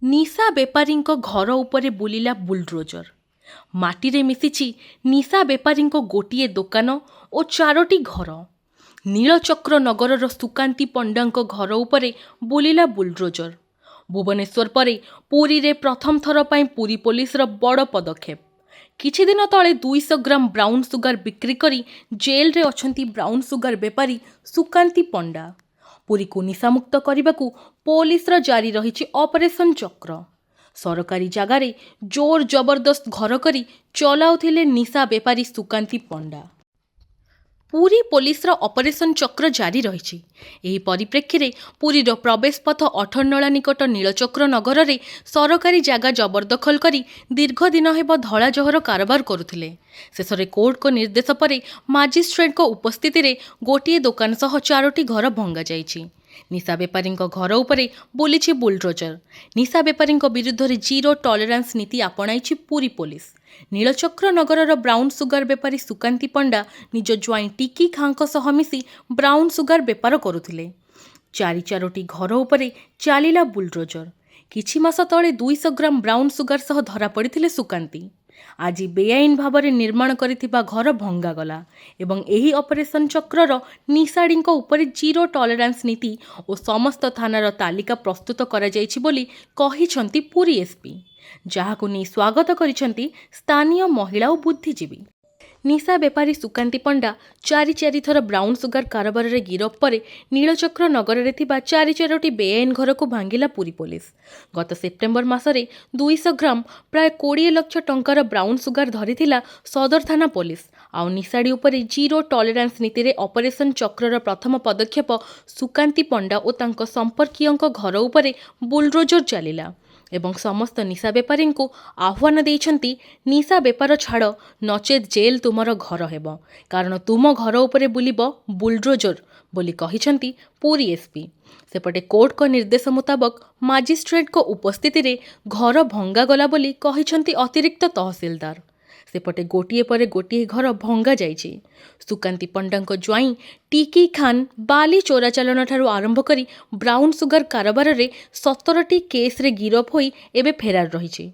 ନିଶା ବେପାରୀଙ୍କ ଘର ଉପରେ ବୁଲିଲା ବୁଲଡୋଜର। ମାଟିରେ ମିଶିଛି ନିଶା ବେପାରୀଙ୍କ ଗୋଟିଏ ଦୋକାନ ଓ 4ଟି ଘର। ନୀଳଚକ୍ର ନଗରର ସୁକାନ୍ତି ପଣ୍ଡାଙ୍କ ଘର ଉପରେ ବୁଲିଲା ବୁଲଡୋଜର। ଭୁବନେଶ୍ୱର ପରେ ପୁରୀରେ ପ୍ରଥମ ଥର ପାଇଁ ପୁରୀ ପୋଲିସର ବଡ଼ ପଦକ୍ଷେପ। କିଛିଦିନ ତଳେ 200 ଗ୍ରାମ ବ୍ରାଉନ୍ ସୁଗାର ବିକ୍ରି କରି ଜେଲରେ ଅଛନ୍ତି ବ୍ରାଉନ୍ ସୁଗାର ବେପାରୀ ସୁକାନ୍ତି ପଣ୍ଡା। ପୁରୀକୁ ନିଶାମୁକ୍ତ କରିବାକୁ ପୋଲିସର ଜାରି ରହିଛି ଅପରେସନ ଚକ୍ର। ସରକାରୀ ଜାଗାରେ ଜୋର ଜବରଦସ୍ତ ଘର କରି ଚଲାଉଥିଲେ ନିଶା ବେପାରୀ ସୁକାନ୍ତି ପଣ୍ଡା। ପୁରୀ ପୋଲିସର ଅପରେସନ ଚକ୍ର ଜାରି ରହିଛି। ଏହି ପରିପ୍ରେକ୍ଷୀରେ ପୁରୀର ପ୍ରବେଶ ପଥ ଅଠରନଳା ନିକଟ ନୀଳଚକ୍ର ନଗରରେ ସରକାରୀ ଜାଗା ଜବରଦଖଲ କରି ଦୀର୍ଘ ଦିନ ହେବ ଧଳାଜହର କାରବାର କରୁଥିଲେ। ଶେଷରେ କୋର୍ଟଙ୍କ ନିର୍ଦ୍ଦେଶ ପରେ ମାଜିଷ୍ଟ୍ରେଟଙ୍କ ଉପସ୍ଥିତିରେ ଗୋଟିଏ ଦୋକାନ ସହ 4ଟି ଘର ଭଙ୍ଗାଯାଇଛି। ନିଶା ବେପାରୀଙ୍କ ଘର ଉପରେ ବୁଲିଛି ବୁଲଡୋଜର। ନିଶା ବେପାରୀଙ୍କ ବିରୁଦ୍ଧରେ ଜିରୋ ଟଲେରାନ୍ସ ନୀତି ଆପଣାଇଛି ପୁରୀ ପୋଲିସ। ନୀଳଚକ୍ର ନଗରର ବ୍ରାଉନ୍ ସୁଗାର ବେପାରୀ ସୁକାନ୍ତି ପଣ୍ଡା ନିଜ ଜ୍ୱାଇଁ ଟିକି ଖାଁଙ୍କ ସହ ମିଶି ବ୍ରାଉନ୍ ସୁଗାର ବେପାର କରୁଥିଲେ। 4ଟି ଘର ଉପରେ ଚାଲିଲା ବୁଲଡୋଜର। କିଛି ମାସ ତଳେ 200 ଗ୍ରାମ ବ୍ରାଉନ୍ ସୁଗାର ସହ ଧରାପଡ଼ିଥିଲେ ସୁକାନ୍ତି। ଆଜି ବେଆଇନ ଭାବରେ ନିର୍ମାଣ କରିଥିବା ଘର ଭଙ୍ଗାଗଲା ଏବଂ ଏହି ଅପରେସନ ଚକ୍ରର ନିଶାଡିଙ୍କ ଉପରେ ଜିରୋ ଟଲେରାନ୍ସ ନୀତି ଓ ସମସ୍ତ ଥାନାର ତାଲିକା ପ୍ରସ୍ତୁତ କରାଯାଇଛି ବୋଲି କହିଛନ୍ତି ପୁରୀ ଏସ୍ପି, ଯାହାକୁ ନେଇ ସ୍ୱାଗତ କରିଛନ୍ତି ସ୍ଥାନୀୟ ମହିଳା ଓ ବୁଦ୍ଧିଜୀବୀ। ନିଶା ବେପାରୀ ସୁକାନ୍ତି ପଣ୍ଡା 4 ଥର ବ୍ରାଉନ୍ ସୁଗାର କାରବାରରେ ଗିରଫ ପରେ ନୀଳଚକ୍ର ନଗରରେ ଥିବା 4ଟି ବେଆଇନ ଘରକୁ ଭାଙ୍ଗିଲା ପୁରୀ ପୋଲିସ। ଗତ ସେପ୍ଟେମ୍ବର ମାସରେ 200 ଗ୍ରାମ ପ୍ରାୟ 20 ଲକ୍ଷ ଟଙ୍କାର ବ୍ରାଉନ୍ ସୁଗାର ଧରିଥିଲା ସଦର ଥାନା ପୋଲିସ। ଆଉ ନିଶାଡି ଉପରେ ଜିରୋ ଟଲେରାନ୍ସ ନୀତିରେ ଅପରେସନ ଚକ୍ରର ପ୍ରଥମ ପଦକ୍ଷେପ ସୁକାନ୍ତି ପଣ୍ଡା ଓ ତାଙ୍କ ସମ୍ପର୍କୀୟଙ୍କ ଘର ଉପରେ ବୁଲଡୋଜର ଚାଲିଲା ଏବଂ ସମସ୍ତ ନିଶା ବେପାରୀଙ୍କୁ ଆହ୍ୱାନ ଦେଇଛନ୍ତି, ନିଶା ବେପାର ଛାଡ଼ ନଚେତ୍ ଜେଲ୍ ତୁମର ଘର ହେବ, କାରଣ ତୁମ ଘର ଉପରେ ବୁଲିବ ବୁଲଡୋଜର ବୋଲି କହିଛନ୍ତି ପୁରୀ ଏସ୍ପି। ସେପଟେ କୋର୍ଟଙ୍କ ନିର୍ଦ୍ଦେଶ ମୁତାବକ ମାଜିଷ୍ଟ୍ରେଟଙ୍କ ଉପସ୍ଥିତିରେ ଘର ଭଙ୍ଗାଗଲା ବୋଲି କହିଛନ୍ତି ଅତିରିକ୍ତ ତହସିଲଦାର। ସେପଟେ ଗୋଟିଏ ପରେ ଗୋଟିଏ ଘର ଭଙ୍ଗା ଯାଇଛି। ସୁକାନ୍ତି ପଣ୍ଡାଙ୍କ ଜ୍ୱାଇଁ ଟିକି ଖାନ୍ ବାଲି ଚୋରାଚାଲାଣଠାରୁ ଆରମ୍ଭ କରି ବ୍ରାଉନ୍ ସୁଗାର କାରବାରରେ 17ଟି କେସ୍ରେ ଗିରଫ ହୋଇ ଏବେ ଫେରାର ରହିଛି।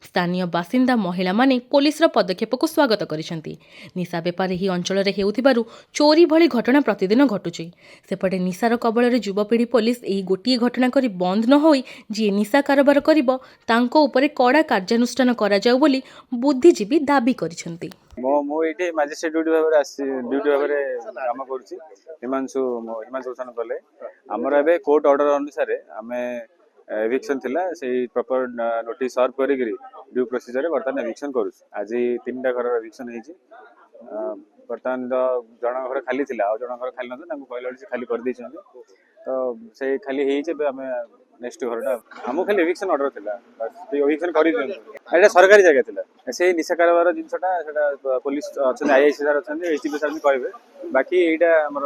ସ୍ଥାନୀୟ ବାସିନ୍ଦା ମହିଳାମାନେ ପୋଲିସର ପଦକ୍ଷେପକୁ ସ୍ୱାଗତ କରିଛନ୍ତି। ନିଶା ବେପାର ଏହି ଅଞ୍ଚଳରେ ହେଉଥିବାରୁ ଚୋରି ଭଳି ଘଟଣା ପ୍ରତିଦିନ ଘଟୁଛି। ସେପଟେ ନିଶାର କବଳରେ ଯୁବପିଢ଼ି ପୋଲିସ ଏହି ଗୋଟିଏ ଘଟଣା କରି ବନ୍ଦ ନ ହୋଇ ଯିଏ ନିଶା କାରବାର କରିବ ତାଙ୍କ ଉପରେ କଡ଼ା କାର୍ଯ୍ୟାନୁଷ୍ଠାନ କରାଯାଉ ବୋଲି ବୁଦ୍ଧିଜୀବୀ ଦାବି କରିଛନ୍ତି। ମୁଁ ଏଇଠି ମାଜିଷ୍ଟ୍ରେଟ ଡ୍ୟୁଟି ଭାବରେ କାମ କରୁଛି। ହିମାଂଶୁ ଭୂଷଣ କଲେ ଆମର ଏବେ କୋର୍ଟ ଅର୍ଡର ଅନୁସାରେ ଆମେ ଏଭିକ୍ସନ୍ ଥିଲା, ସେଇ ପ୍ରପର ନୋଟିସ୍ ସର୍ଭ କରିକିରି ଡ୍ୟୁ ପ୍ରୋସିଜରରେ ବର୍ତ୍ତମାନ ଏଭିକ୍ସନ୍ କରୁଛୁ। ଆଜି 3ଟା ଘରର ଏଭିକ୍ସନ୍ ହେଇଛି। ବର୍ତ୍ତମାନ ଜଣ ଘର ଖାଲି ଥିଲା, ଆଉ ଜଣ ଘର ଖାଲି ନଥିଲା, ତାଙ୍କୁ କହିଲା ବେଳେ ସେ ଖାଲି କରିଦେଇଛନ୍ତି। ତ ସେଇ ଖାଲି ହେଇଛି, ଏବେ ଆମେ ନେକ୍ସଟ ଘରଟା ଆମକୁ ଖାଲି ଏଭିକ୍ସନ୍ ଅର୍ଡର ଥିଲା, ଏଭିକ୍ସନ୍ କରିଦିଅନ୍ତୁ। ଏଇଟା ସରକାରୀ ଜାଗା ଥିଲା। ସେଇ ନିଶା କାରବାର ଜିନିଷଟା ସେଟା ପୋଲିସ ଅଛନ୍ତି, ଆଇଆଇସି ସାର୍ ଅଛନ୍ତି, ଏସିପି ସାର୍ କହିବେ। ବାକି ଏଇଟା ଆମର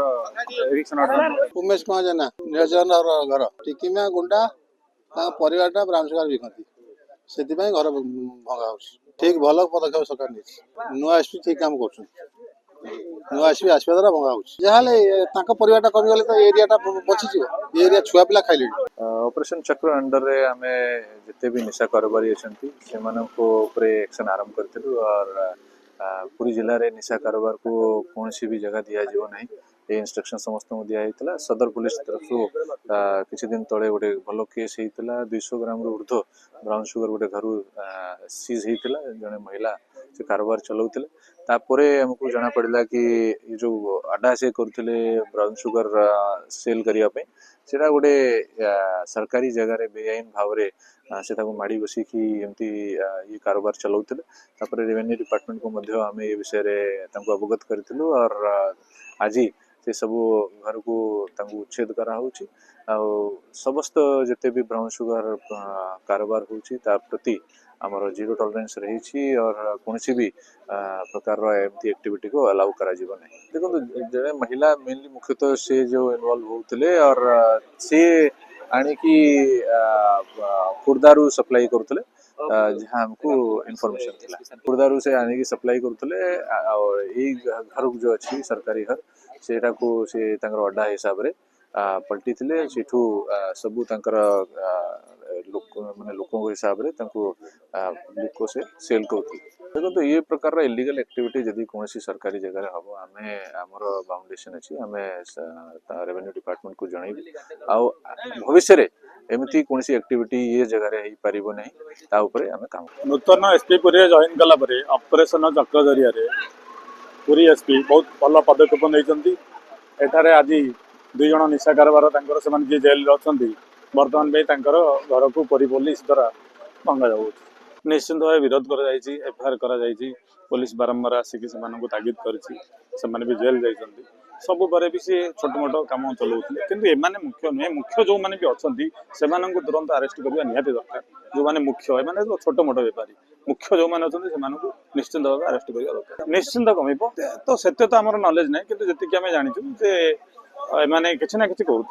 ଏଭିକ୍ସନ୍ ଅର୍ଡର। ଉମେଶ କୁମାର ଜେନା, ନୀଳଚନ୍ଦ୍ର ଘର ଟିକିମା ଗୁଣ୍ଡା ତାଙ୍କ ପରିବାରଟା ବ୍ରାଉନ୍ ସୁଗାର ବିକନ୍ତି, ସେଥିପାଇଁ ଘର ଭଙ୍ଗା ହଉଛି। ଠିକ ଭଲ ପଦକ୍ଷେପ ସରକାର ନେଇଛି। ନୂଆ ଏସ୍ପି ଠିକ କାମ କରୁଛନ୍ତି। ନୂଆ ଏସ୍ପି ଆସିବା ଦ୍ୱାରା ଭଙ୍ଗା ହଉଛି। ଯାହାହେଲେ ତାଙ୍କ ପରିବାରଟା କମିଗଲେ ତ ଏରିଆଟା ବଞ୍ଚିଯିବ। ଏ ଏରିଆ ଛୁଆ ପିଲା ଖାଇଲେଣି। ଅପରେସନ ଚକ୍ର ଅଣ୍ଡରରେ ଆମେ ଯେତେ ବି ନିଶା କାରବାରୀ ଅଛନ୍ତି ସେମାନଙ୍କ ଉପରେ ଆକ୍ସନ ଆରମ୍ଭ କରିଥିଲୁ। ପୁରୀ ଜିଲ୍ଲାରେ ନିଶା କାରବାରକୁ କୌଣସି ବି ଜାଗା ଦିଆଯିବ ନାହିଁ, ଏ ଇନଷ୍ଟ୍ରକ୍ସନ ସମସ୍ତଙ୍କୁ ଦିଆଯାଇଥିଲା। ସଦର ପୁଲିସ ତରଫରୁ କିଛି ଦିନ ତଳେ ଗୋଟେ ଭଲ କେସ୍ ହେଇଥିଲା। 200 ଗ୍ରାମରୁ ଉର୍ଦ୍ଧ୍ୱ ବ୍ରାଉନ୍ ସୁଗାର ଗୋଟେ ଘରୁ ସିଜ୍ ହେଇଥିଲା। ଜଣେ ମହିଳା ସେ କାରବାର ଚଲାଉଥିଲେ। ତାପରେ ଆମକୁ ଜଣାପଡ଼ିଲା କି ଏ ଯେଉଁ ଆଡା ସେ କରୁଥିଲେ ବ୍ରାଉନ୍ ସୁଗାର ସେଲ୍ କରିବା ପାଇଁ, ସେଇଟା ଗୋଟେ ସରକାରୀ ଜାଗାରେ ବେଆଇନ ଭାବରେ ସେ ତାକୁ ମାଡ଼ି ବସିକି ଏମିତି ଇଏ କାରବାର ଚଲାଉଥିଲେ। ତାପରେ ରେଭିନ୍ୟୁ ଡିପାର୍ଟମେଣ୍ଟକୁ ମଧ୍ୟ ଆମେ ଏ ବିଷୟରେ ତାଙ୍କୁ ଅବଗତ କରିଥିଲୁ। ଆଜି ସେ ସବୁ ଘରକୁ ତାଙ୍କୁ ଉଚ୍ଛେଦ କରାହେଉଛି। ଆଉ ସମସ୍ତ ଯେତେ ବି ବ୍ରାଉନ୍ ସୁଗାର କାରବାର ହେଉଛି ତା ପ୍ରତି ଆମର ଜିରୋ ଟଲରେନ୍ସ ରହିଛି। କୌଣସି ବି ପ୍ରକାରର ଏମିତି ଆକ୍ଟିଭିଟିକୁ ଆଲାଉ କରାଯିବ ନାହିଁ। ଦେଖନ୍ତୁ, ଜଣେ ମହିଳା ମେନଲି ମୁଖ୍ୟତଃ ସେ ଯେଉଁ ଇନଭଲ୍ଭ ହେଉଥିଲେ ସେ ଆଣିକି ଖୋର୍ଦ୍ଧାରୁ ସପ୍ଲାଇ କରୁଥିଲେ, ଯାହା ଆମକୁ ଇନଫର୍ମେସନ ଥିଲା। ଖୋର୍ଦ୍ଧାରୁ ସେ ଆଣିକି ସପ୍ଲାଇ କରୁଥିଲେ। ଆଉ ଏଇ ଘରକୁ ଯେଉଁ ଅଛି ସରକାରୀ ଘର, ସେଇଟାକୁ ସେ ତାଙ୍କର ଅଡା ହିସାବରେ ପଲଟିଥିଲେ। ସେଠୁ ସବୁ ତାଙ୍କର लोक हिसाब से पब्लिक को से सेल करते देखो ये प्रकार इलीगल एक्टिविटी जदि कौन सरकारी जगह हम आमे आमर बाउंडेशन अच्छी आम रेवेन्यू डिपार्टमेंट को जनइबू आ भविष्य रे एमती कौन एक्टिविटी ये जगह हो पार ना आम काम नूतन एसपी पुरी जॉइन कला ऑपरेशन चक्र जरिया पुरी एसपी बहुत भल पदक्षेप नहीं एठारे आज 2 जन निशा कारबार से जी जेल अच्छा बर्तमान भी घर को पुरी पुलिस द्वारा भंगा जाऊँ निश्चित भाव विरोध कर पुलिस बारंबार आसिक तागिद कर भी जेल जाइए सब पर भी सी छोट मोट कम चलाऊे किंतु एमाने मुख्य नुहे मुख्य जो मैंने भी अच्छा से तुरंत अरेस्ट करवा निहाती दरकार जो मैंने मुख्य एमाने छोट मोट बेपारी मुख्य जो मैंने अच्छा से निश्चित भाव अरेस्ट करवा दरकार निश्चिंत कमिब तो से तो आम नॉलेज ना कि जी आम जानी एमाने किसी ना किसी करूँ